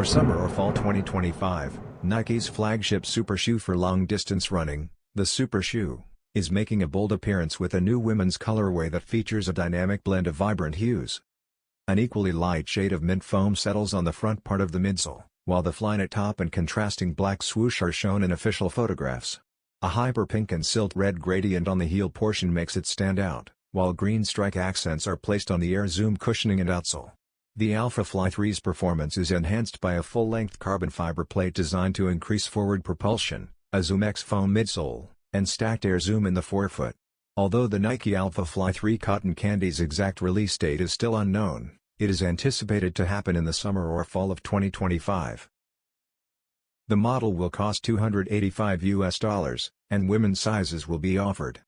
summer or fall 2025, Nike's flagship super shoe for long-distance running, the Super Shoe, is making a bold appearance with a new women's colorway that features a dynamic blend of vibrant hues. An equally light shade of mint foam settles on the front part of the midsole, while the Flyknit top and contrasting black swoosh are shown in official photographs. A hyper pink and silt red gradient on the heel portion makes it stand out, while green strike accents are placed on the Air Zoom cushioning and outsole. The AlphaFly 3's performance is enhanced by a full-length carbon fiber plate designed to increase forward propulsion, a ZoomX foam midsole, and stacked Air Zoom in the forefoot. Although the Nike AlphaFly 3 cotton candy's exact release date is still unknown, it is anticipated to happen in the summer or fall of 2025. The model will cost $285 US, and women's sizes will be offered.